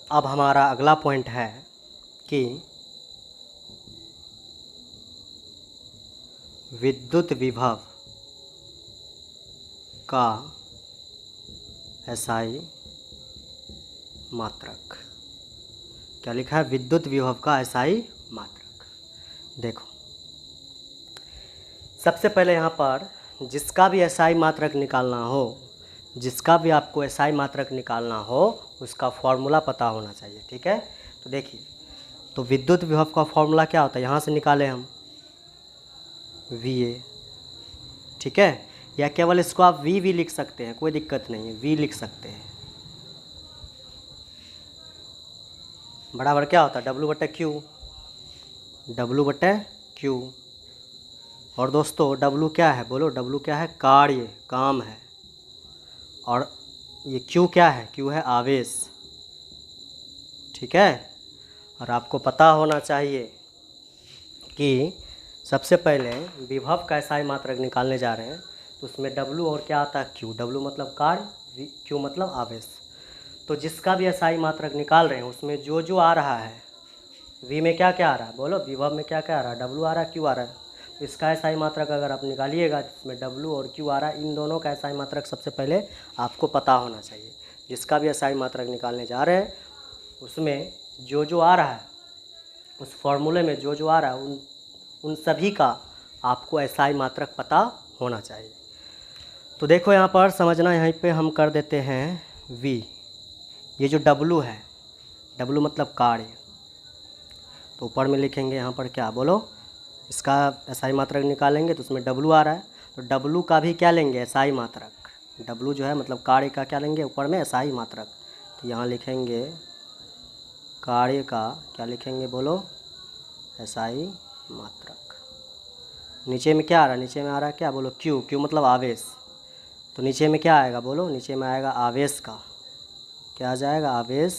अब हमारा अगला पॉइंट है कि विद्युत विभव का एसआई मात्रक। क्या लिखा है? विद्युत विभव का एसआई मात्रक। देखो, सबसे पहले यहाँ पर जिसका भी एसआई मात्रक निकालना हो, जिसका भी आपको एसआई मात्रक निकालना हो, उसका फॉर्मूला पता होना चाहिए। ठीक है, तो देखिए, तो विद्युत विभव का फॉर्मूला क्या होता है? यहाँ से निकाले हम VA। ठीक है, या केवल इसको आप V भी लिख सकते हैं, कोई दिक्कत नहीं है, V लिख सकते हैं। बराबर क्या होता है? W/Q। W/Q। और दोस्तों W क्या है? बोलो, W क्या है? कार्य, काम है। और ये Q क्या है? Q है आवेश। ठीक है, और आपको पता होना चाहिए कि सबसे पहले विभव का एसआई मात्रक निकालने जा रहे हैं, तो उसमें W और क्या आता है? Q। W मतलब कार्य, Q मतलब आवेश। तो जिसका भी एसआई मात्रक निकाल रहे हैं उसमें जो जो आ रहा है, V में क्या क्या आ रहा है? बोलो, विभव में क्या क्या आ रहा है? W आ रहा है, Q आ रहा है। तो इसका एसआई मात्रक अगर आप निकालिएगा जिसमें W और Q आ रहा है, इन दोनों का एसआई मात्रक सबसे पहले आपको पता होना चाहिए। जिसका भी एसआई मात्रक निकालने जा रहे हैं उसमें जो जो आ रहा है, उस फॉर्मूले में जो जो आ रहा है, उन सभी का आपको एसआई मात्रक पता होना चाहिए। तो देखो यहाँ पर समझना, यहाँ पे हम कर देते हैं V। ये जो W है, W मतलब कार्य, तो ऊपर में लिखेंगे यहाँ पर क्या? बोलो, इसका एसआई मात्रक निकालेंगे तो उसमें W आ रहा है, तो W का भी क्या लेंगे? एसआई मात्रक। W जो है मतलब कार्य का क्या लेंगे? ऊपर में एसआई मात्रक। तो यहाँ लिखेंगे कार्य का क्या लिखेंगे? बोलो, एसआई मात्रक। नीचे में क्या आ रहा है? नीचे में आ रहा है क्या? बोलो, Q। Q मतलब आवेश। तो नीचे में क्या आएगा? बोलो, नीचे में आएगा आवेश का, क्या आ जाएगा? आवेश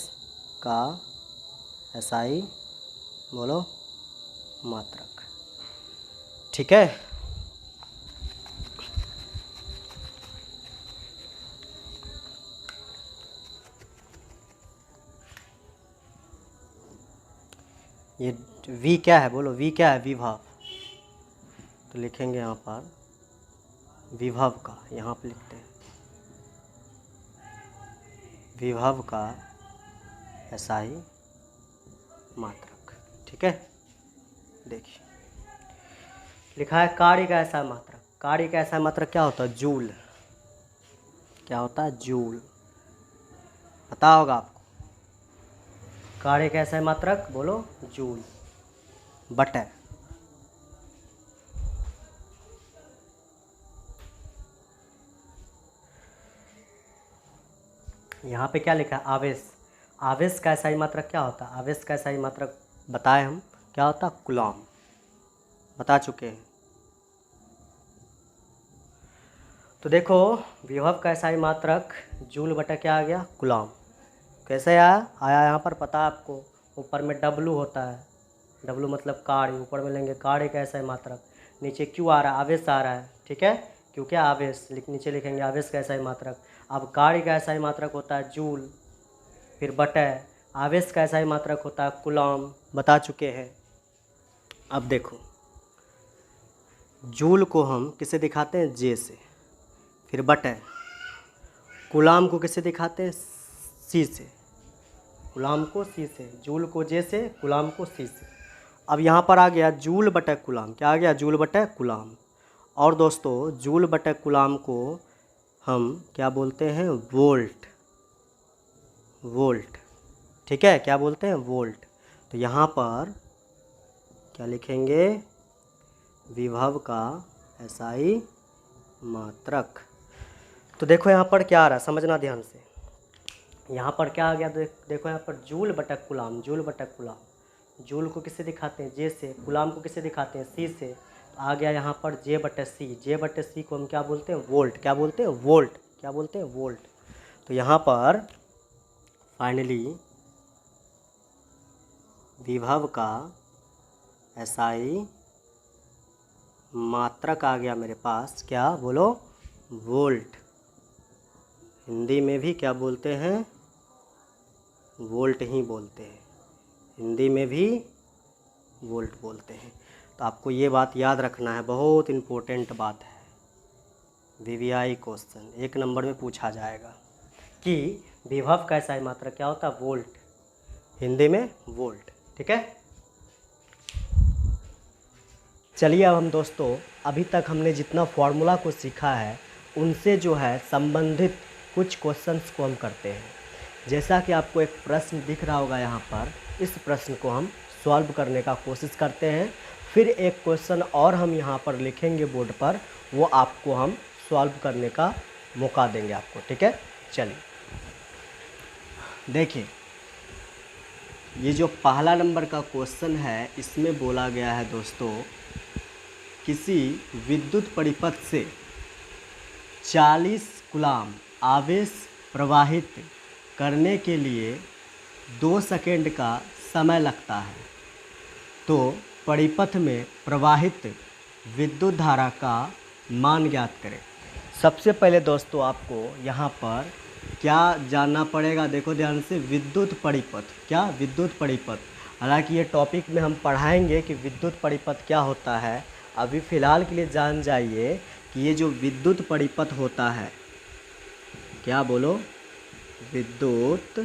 का एसआई, बोलो, मात्रक। ठीक है, ये V क्या है? बोलो, V क्या है? विभव। तो लिखेंगे यहाँ पर विभव का, यहाँ पे लिखते हैं विभव का एसआई मात्रक। ठीक है, देखिए लिखा है कार्य का एसआई मात्रक। कार्य का एसआई मात्रक क्या होता है? जूल। क्या होता है? जूल। पता होगा आपको। कार्य का एसआई मात्रक बोलो, जूल बटे यहाँ पे क्या लिखा है? आवेश। आवेश का एसआई मात्रक क्या होता है? आवेश का एसआई मात्रक बताए हम, क्या होता है? कूलॉम। बता चुके हैं। तो देखो, विभव का एसआई मात्रक जूल बटा क्या आ गया? कूलॉम। कैसे आया यहाँ पर पता है आपको? ऊपर में W होता है, W मतलब कार्य, ऊपर में लेंगे कार्य का एसआई मात्रक। नीचे Q आ रहा है, आवेश आ रहा है। ठीक है, क्यों? क्या? आवेश। नीचे लिखेंगे आवेश का एसआई मात्रक। अब कार्य का एसआई मात्रक होता है जूल, फिर बटे आवेश का एसआई मात्रक होता है कूलॉम। बता चुके हैं। अब देखो, जूल को हम किसे दिखाते हैं? J से। फिर बटे कूलॉम को किसे दिखाते हैं? C से। कूलॉम को C से, जूल को J से, कूलॉम को C से। अब यहाँ पर आ गया जूल बटे कूलॉम। क्या आ गया? जूल बटे कूलॉम। और दोस्तों, जूल बटे कूलॉम को हम क्या बोलते हैं? वोल्ट। वोल्ट। ठीक है, क्या बोलते हैं? वोल्ट। तो यहाँ पर क्या लिखेंगे? विभव का एसआई मात्रक। तो देखो यहाँ पर क्या आ रहा है, समझना ध्यान से। यहाँ पर क्या आ गया? देखो यहाँ पर जूल बटा कूलॉम। जूल बटा कूलॉम, जूल को किससे दिखाते हैं? J से। कूलॉम को किससे दिखाते हैं? C से। तो आ गया यहाँ पर J बटे C। J बटे C को हम क्या बोलते हैं? वोल्ट। क्या बोलते हैं? वोल्ट। क्या बोलते हैं? वोल्ट। तो यहाँ पर फाइनली विभव का एसआई मात्रक आ गया मेरे पास। क्या? बोलो, वोल्ट। हिंदी में भी क्या बोलते हैं? वोल्ट ही बोलते हैं, हिंदी में भी वोल्ट बोलते हैं। तो आपको ये बात याद रखना है, बहुत इम्पोर्टेंट बात है। वीवीआई क्वेश्चन 1 नंबर में पूछा जाएगा कि विभव का SI मात्रक क्या होता है? वोल्ट, हिंदी में वोल्ट। ठीक है, चलिए अब हम दोस्तों अभी तक हमने जितना फॉर्मूला को सीखा है उनसे जो है संबंधित कुछ क्वेश्चंस को हम करते हैं। जैसा कि आपको एक प्रश्न दिख रहा होगा यहाँ पर, इस प्रश्न को हम सॉल्व करने का कोशिश करते हैं। फिर एक क्वेश्चन और हम यहाँ पर लिखेंगे बोर्ड पर, वो आपको हम सॉल्व करने का मौका देंगे आपको। ठीक है, चलिए देखिए, ये जो पहला नंबर का क्वेश्चन है इसमें बोला गया है दोस्तों, किसी विद्युत परिपथ से 40 कूलाम आवेश प्रवाहित करने के लिए 2 सेकेंड का समय लगता है, तो परिपथ में प्रवाहित विद्युत धारा का मान ज्ञात करें। सबसे पहले दोस्तों आपको यहाँ पर क्या जानना पड़ेगा, देखो ध्यान से, विद्युत परिपथ। क्या? विद्युत परिपथ। हालांकि ये टॉपिक में हम पढ़ाएंगे कि विद्युत परिपथ क्या होता है। अभी फ़िलहाल के लिए जान जाइए कि ये जो विद्युत परिपथ होता है, क्या बोलो? विद्युत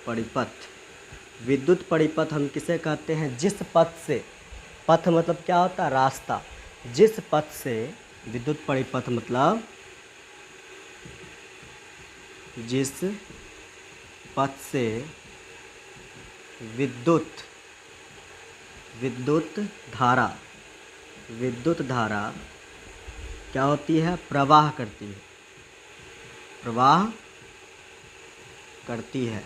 परिपथ। विद्युत परिपथ हम किसे कहते हैं? जिस पथ से, पथ मतलब क्या होता है? रास्ता। जिस पथ से, विद्युत परिपथ मतलब जिस पथ से विद्युत धारा क्या होती है? प्रवाह करती है, प्रवाह करती है।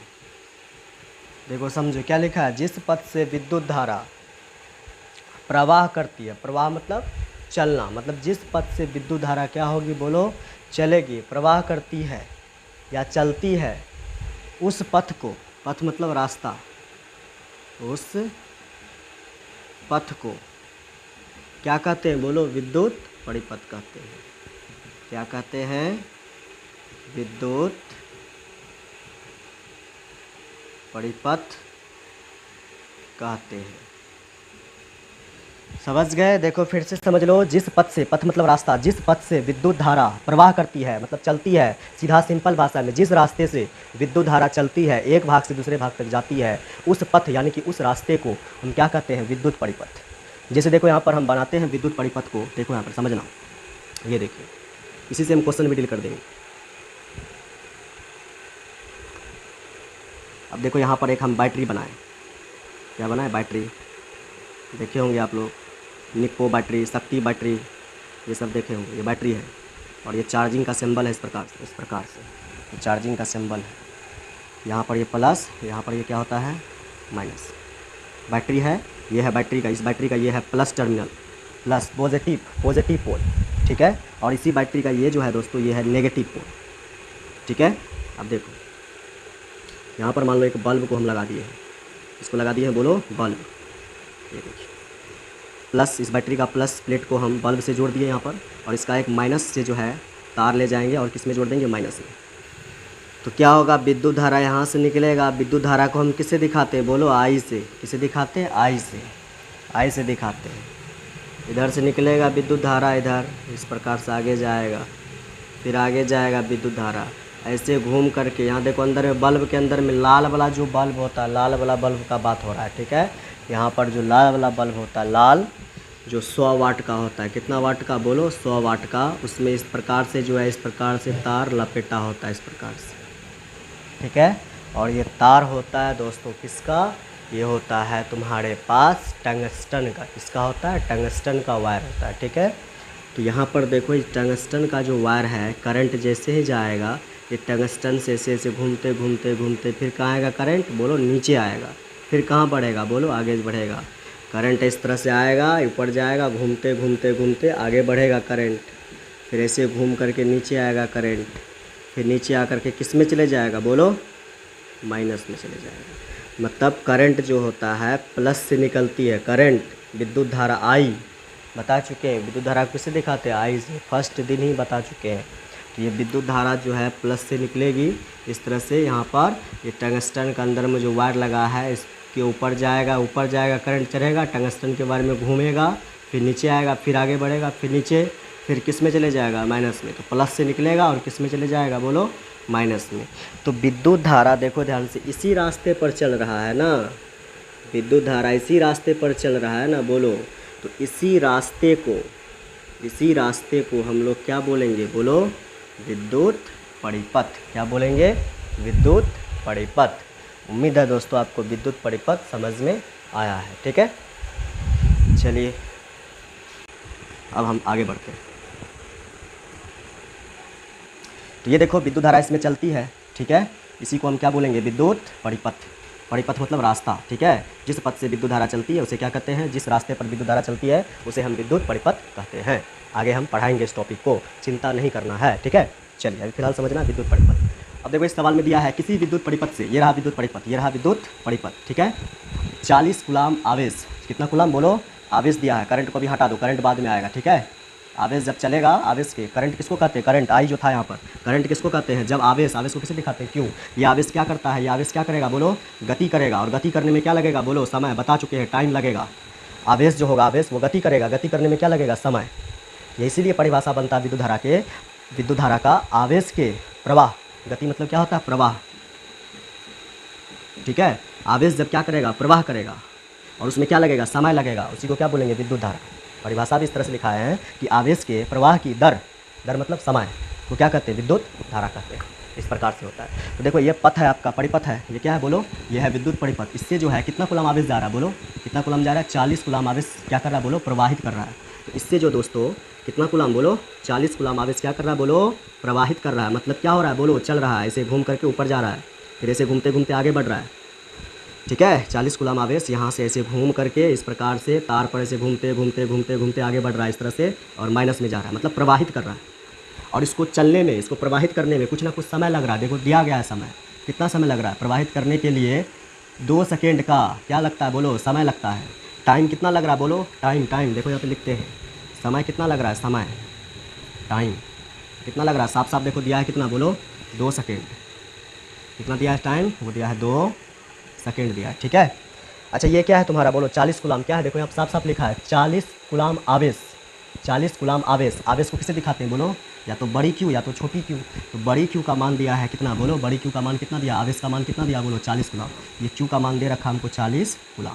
देखो समझो क्या लिखा है, जिस पथ से विद्युत धारा प्रवाह करती है। प्रवाह मतलब चलना, मतलब जिस पथ से विद्युत धारा क्या होगी? बोलो, चलेगी, प्रवाह करती है या चलती है, उस पथ को, पथ मतलब रास्ता, उस पथ को क्या कहते हैं? बोलो, विद्युत परिपथ कहते हैं। क्या कहते हैं? विद्युत परिपथ कहते हैं। समझ गए? देखो फिर से समझ लो, जिस पथ से, पथ मतलब रास्ता, जिस पथ से विद्युत धारा प्रवाह करती है मतलब चलती है, सीधा सिंपल भाषा में जिस रास्ते से विद्युत धारा चलती है, एक भाग से दूसरे भाग तक जाती है, उस पथ यानी कि उस रास्ते को हम क्या कहते हैं? विद्युत परिपथ। जैसे देखो यहाँ पर हम बनाते हैं विद्युत परिपथ को, देखो यहाँ पर समझना, ये देखिए, इसी से हम क्वेश्चन भी डील कर देंगे। अब देखो यहाँ पर एक हम बैटरी बनाए, क्या बनाए? बैटरी। देखे होंगे आप लोग, निप्पो बैटरी, शक्ति बैटरी, ये सब देखे होंगे। ये बैटरी है और ये चार्जिंग का सिंबल है, इस प्रकार से ये चार्जिंग का सिंबल है। यहाँ पर ये प्लस, यहाँ पर ये क्या होता है? माइनस। बैटरी है, ये है बैटरी का, इस बैटरी का ये है plus terminal, plus positive pole. ठीक है, और इसी बैटरी का ये जो है दोस्तों, ये है नेगेटिव पोल। ठीक है, अब देखो यहाँ पर मान लो एक बल्ब को हम लगा दिए हैं, इसको लगा दिए हैं, बोलो बल्ब। ये देखिए, प्लस, इस बैटरी का प्लस प्लेट को हम बल्ब से जोड़ दिए यहाँ पर, और इसका एक माइनस से जो है तार ले जाएंगे और किस में जोड़ देंगे? माइनस में। तो क्या होगा? विद्युत धारा यहाँ से निकलेगा। विद्युत धारा को हम किससे दिखाते हैं? बोलो, आई से। किसे दिखाते हैं? आई से। आई से दिखाते हैं। इधर से निकलेगा विद्युत धारा, इधर इस प्रकार से आगे जाएगा, फिर आगे जाएगा विद्युत धारा, ऐसे घूम करके यहाँ देखो अंदर में, बल्ब के अंदर में लाल वाला जो बल्ब होता है, लाल वाला बल्ब का बात हो रहा है। ठीक है, यहाँ पर जो लाल वाला बल्ब होता है, लाल जो 100 वाट का होता है, कितना वाट का? बोलो, 100 वाट का। उसमें इस प्रकार से जो है, इस प्रकार से तार लपेटा होता है, इस प्रकार से। ठीक है, और ये तार होता है दोस्तों किसका? ये होता है तुम्हारे पास टंगस्टन का। किसका होता है? टंगस्टन का वायर होता है। ठीक है, तो यहाँ पर देखो, इस टंगस्टन का जो वायर है, करंट जैसे ही जाएगा, ये टंगस्टन से ऐसे घूमते घूमते घूमते फिर कहाँ आएगा करंट? बोलो, नीचे आएगा। फिर कहाँ बढ़ेगा? बोलो, आगे बढ़ेगा। करंट इस तरह से आएगा, ऊपर जाएगा, घूमते घूमते घूमते आगे बढ़ेगा करंट, फिर ऐसे घूम करके नीचे आएगा करंट, फिर नीचे आकर के किस में चले जाएगा? बोलो, माइनस में चले जाएगा। मतलब करंट जो होता है प्लस से निकलती है करंट, विद्युत धारा आई, बता चुके हैं। विद्युत धारा किससे दिखाते हैं? आई से, फर्स्ट दिन ही बता चुके हैं। तो ये विद्युत धारा जो है प्लस से निकलेगी इस तरह से। यहाँ पर ये टंगस्टन के अंदर में जो वायर लगा है इसके ऊपर जाएगा करंट चढ़ेगा, टंगस्टन के बारे में घूमेगा, फिर नीचे आएगा, फिर आगे बढ़ेगा, फिर नीचे, फिर किस में चले जाएगा, माइनस में। तो प्लस से निकलेगा और किस में चले जाएगा बोलो, माइनस में। तो विद्युत धारा देखो ध्यान से इसी रास्ते पर चल रहा है ना, विद्युत धारा इसी रास्ते पर चल रहा है ना बोलो। तो इसी रास्ते को हम लोग क्या बोलेंगे बोलो, विद्युत परिपथ। क्या बोलेंगे, विद्युत परिपथ। उम्मीद है दोस्तों आपको विद्युत परिपथ समझ में आया है। ठीक है, चलिए अब हम आगे बढ़ते हैं। तो ये देखो विद्युत धारा इसमें चलती है, ठीक है, इसी को हम क्या बोलेंगे, विद्युत परिपथ। परिपथ मतलब रास्ता, ठीक है। जिस पथ से विद्युत धारा चलती है उसे क्या कहते हैं, जिस रास्ते पर विद्युत धारा चलती है उसे हम विद्युत परिपथ कहते हैं। आगे हम पढ़ाएंगे इस टॉपिक को, चिंता नहीं करना है। ठीक है, चलिए अभी फिलहाल समझना विद्युत परिपथ। अब देखो इस सवाल में दिया है किसी विद्युत परिपथ से, ये रहा विद्युत परिपथ, ये रहा विद्युत परिपथ, ठीक है। 40 कूलाम आवेश, कितना कूलाम बोलो, आवेश दिया है। करंट को भी हटा दो, करंट बाद में आएगा, ठीक है। आवेश जब चलेगा, आवेश के करंट किसको कहते हैं, करंट आई जो था यहाँ पर, करंट किसको कहते हैं, जब आवेश को किसे दिखाते हैं, क्यों। ये आवेश क्या करता है, ये आवेश क्या करेगा बोलो, गति करेगा। और गति करने में क्या लगेगा बोलो, समय। बता चुके हैं, टाइम लगेगा। आवेश जो होगा, आवेश वो गति करेगा, गति करने में क्या लगेगा, समय। ये इसीलिए परिभाषा बनता है विद्युत धारा के, विद्युत धारा का आवेश के प्रवाह। गति मतलब क्या होता है, प्रवाह, ठीक है। आवेश जब क्या करेगा, प्रवाह करेगा, और उसमें क्या लगेगा, समय लगेगा, उसी को क्या बोलेंगे, विद्युत धारा। परिभाषा भी इस तरह से लिखा है कि आवेश के प्रवाह की दर मतलब समय को क्या कहते हैं, विद्युत धारा कहते हैं। इस प्रकार से होता है। तो देखो ये पथ है आपका, परिपथ है, ये क्या है बोलो, ये है विद्युत परिपथ। इससे जो है कितना कूलाम आवेश जा रहा है बोलो, कितना कूलाम जा रहा है, 40 कूलाम आवेश क्या कर रहा है बोलो, प्रवाहित कर रहा है। तो इससे जो दोस्तों कितना कूलाम बोलो, 40 कूलाम आवेश क्या कर रहा है बोलो, प्रवाहित कर रहा है। मतलब क्या हो रहा है बोलो, चल रहा है, ऐसे घूम करके ऊपर जा रहा है, फिर ऐसे घूमते घूमते आगे बढ़ रहा है, ठीक है। 40 कूलाम आवेश यहाँ से ऐसे घूम करके इस प्रकार से तार पर ऐसे घूमते घूमते घूमते घूमते आगे बढ़ रहा है इस तरह से, और माइनस में जा रहा है, मतलब प्रवाहित कर रहा है। और इसको चलने में, इसको प्रवाहित करने में कुछ ना कुछ समय लग रहा है। देखो दिया गया है समय, कितना समय लग रहा है प्रवाहित करने के लिए, 2 सेकेंड का क्या लगता है बोलो, समय लगता है। टाइम कितना लग रहा है बोलो, टाइम देखो यहाँ पे लिखते हैं, समय कितना लग रहा है, समय टाइम कितना लग रहा है, साफ साफ देखो दिया है कितना बोलो, 2 सेकेंड। कितना दिया है टाइम, वो दिया है 2 सेकेंड दिया है, ठीक है। अच्छा ये क्या है तुम्हारा बोलो, 40 कूलाम क्या है, देखो यहाँ साफ साफ लिखा है 40 कूलाम आवेश। 40 कूलाम आवेश, आवेश को किसे दिखाते हैं बोलो, या तो बड़ी क्यू या तो छोटी क्यू। तो बड़ी क्यू का मान दिया है कितना बोलो, बड़ी क्यू का मान कितना दिया, आवेश का मान कितना दिया बोलो, 40 कूलाम। ये क्यू का मान दे रखा हमको 40 कूलाम,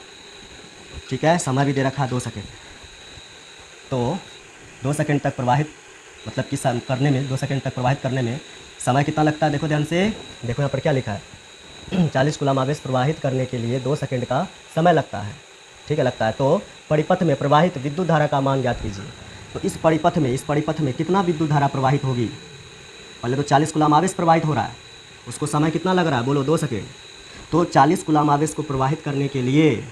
ठीक है। समय भी दे रखा है 2 सेकेंड। तो 2 सेकेंड तक प्रवाहित, मतलब कि करने में 2 सेकेंड तक प्रवाहित करने में समय कितना लगता है, देखो ध्यान से, देखो यहाँ पर क्या लिखा है 40 कूलाम आवेश प्रवाहित करने के लिए 2 सेकेंड का समय लगता है, ठीक है, लगता है। तो परिपथ में प्रवाहित विद्युत धारा का मान ज्ञात कीजिए। तो इस परिपथ में कितना विद्युत धारा प्रवाहित होगी, पहले तो 40 कूलाम आवेश प्रवाहित हो रहा है, उसको समय कितना लग रहा है बोलो, 2 सेकेंड। तो 40 कूलाम आवेश को प्रवाहित करने के लिए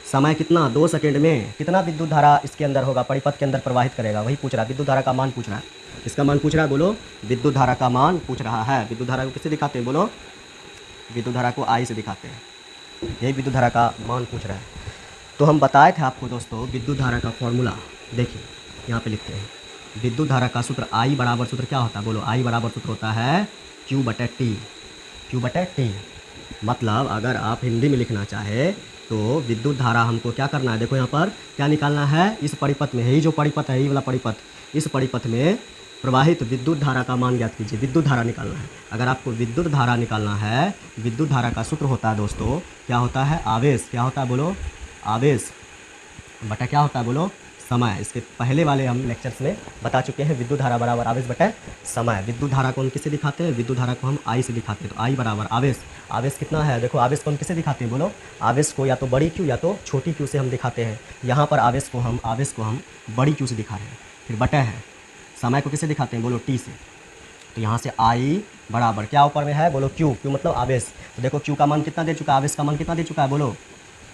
समय कितना, 2 सेकेंड में कितना विद्युत धारा इसके अंदर होगा, परिपथ के अंदर प्रवाहित करेगा, वही पूछ रहा है, विद्युत धारा का मान पूछ रहा है। इसका मान पूछ रहा है बोलो, विद्युत धारा का मान पूछ रहा है। विद्युत धारा को किससे दिखाते हैं बोलो, विद्युत धारा को आई से दिखाते हैं, यही विद्युत धारा का मान पूछ रहा है। तो हम बताए थे आपको दोस्तों विद्युत धारा का फॉर्मूला, देखिए यहाँ पे लिखते हैं, विद्युत धारा का सूत्र आई बराबर सूत्र क्या होता है बोलो, आई बराबर सूत्र होता है Q बटे टी, Q बटे टी। मतलब अगर आप हिंदी में लिखना चाहे तो विद्युत धारा हमको क्या करना है, देखो यहाँ पर क्या निकालना है, इस परिपथ में, यही जो परिपथ है, यही वाला परिपथ, इस परिपथ में प्रवाहित विद्युत धारा का मान ज्ञात कीजिए। विद्युत धारा निकालना है। अगर आपको विद्युत धारा निकालना है, विद्युत धारा का सूत्र होता है दोस्तों, क्या होता है, आवेश, क्या होता है बोलो, आवेश बटा क्या होता है बोलो, समय। इसके पहले वाले हम लेक्चर्स में बता चुके हैं, विद्युत धारा बराबर आवेश बटा समय। विद्युत धारा को हम किससे दिखाते हैं, विद्युत धारा को हम आई से दिखाते हैं। तो आई बराबर आवेश, आवेश कितना है, देखो आवेश को हम किससे दिखाते हैं बोलो, आवेश को या तो बड़ी क्यू या तो छोटी क्यू से हम दिखाते हैं। यहाँ पर आवेश को हम बड़ी क्यू से दिखा रहे हैं। फिर बटा है, समय को किससे दिखाते हैं बोलो, टी से। तो यहाँ से आई बराबर क्या ऊपर में है बोलो, क्यू, क्यू मतलब आवेश। तो देखो क्यू का मान कितना दे चुका है, आवेश का मान कितना दे चुका है बोलो,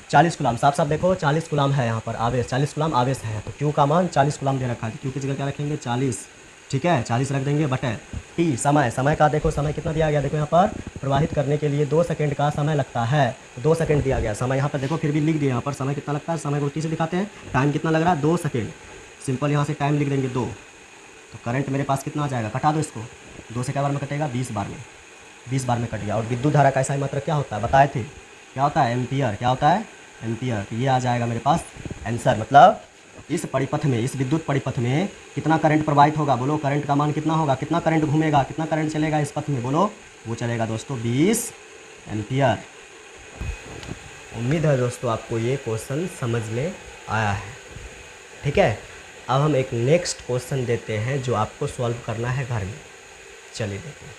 40 कूलाम। साफ साफ देखो 40 कूलाम है यहाँ पर आवेश, 40 कूलाम आवेश है। तो क्यू का मान 40 कूलाम दे रखा है, तो क्यू की जगह क्या रखेंगे 40, ठीक है, 40 रख देंगे बटे टी। समय का देखो समय कितना दिया गया, देखो यहाँ पर प्रवाहित करने के लिए 2 सेकेंड का समय लगता है, 2 सेकेंड दिया गया समय यहाँ पर, देखो फिर भी लिख दिया यहाँ पर समय कितना लगता है, समय को टी से दिखाते हैं। टाइम कितना लग रहा है 2 सेकेंड, सिंपल यहाँ से टाइम लिख देंगे 2। तो करंट मेरे पास कितना आ जाएगा, कटा दो इसको, 2 से क्या बार में कटेगा, 20 बार में, 20 बार में कट गया। और विद्युत धारा का ऐसा मात्रक क्या होता है, बताए थे, क्या होता है, एम्पियर। क्या होता है, एम्पियर। तो ये आ जाएगा मेरे पास आंसर। मतलब इस परिपथ में, इस विद्युत परिपथ में कितना करंट प्रवाहित होगा, बोलो करंट का मान कितना होगा, कितना करंट घूमेगा, कितना करंट चलेगा इस पथ में, बोलो, वो चलेगा दोस्तों 20 एम्पियर। उम्मीद है दोस्तों आपको ये क्वेश्चन समझ में आया है। ठीक है, अब हम एक नेक्स्ट क्वेश्चन देते हैं जो आपको सॉल्व करना है घर में। चलिए देखते हैं।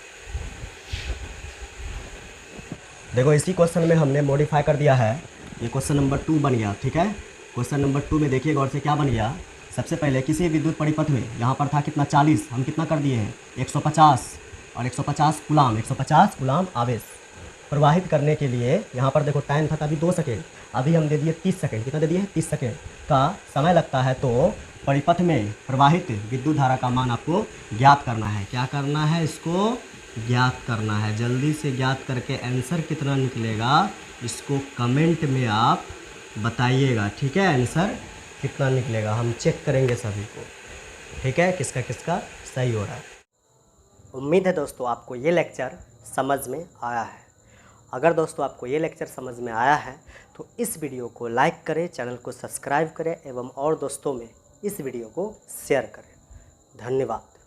देखो इसी क्वेश्चन में हमने मॉडिफाई कर दिया है, ये क्वेश्चन नंबर 2 बन गया। ठीक है, क्वेश्चन नंबर 2 में देखिए गौर से क्या बन गया। सबसे पहले किसी विद्युत परिपथ में, यहाँ पर था कितना 40, हम कितना कर दिए हैं 150, और 150 गुलाम, 150 गुलाम आवेश प्रवाहित करने के लिए, यहाँ पर देखो टाइम था अभी 2 सेकेंड, अभी हम दे दिए 30 सेकेंड। कितना दे दिए, 30 सेकेंड का समय लगता है। तो परिपथ में प्रवाहित विद्युत धारा का मान आपको ज्ञात करना है। क्या करना है, इसको ज्ञात करना है। जल्दी से ज्ञात करके आंसर कितना निकलेगा इसको कमेंट में आप बताइएगा। ठीक है, आंसर कितना निकलेगा हम चेक करेंगे सभी को। ठीक है, किसका किसका सही हो रहा है। उम्मीद है दोस्तों आपको ये लेक्चर समझ में आया है। अगर दोस्तों आपको ये लेक्चर समझ में आया है तो इस वीडियो को लाइक करें, चैनल को सब्सक्राइब करें एवं और दोस्तों में इस वीडियो को शेयर करें। धन्यवाद।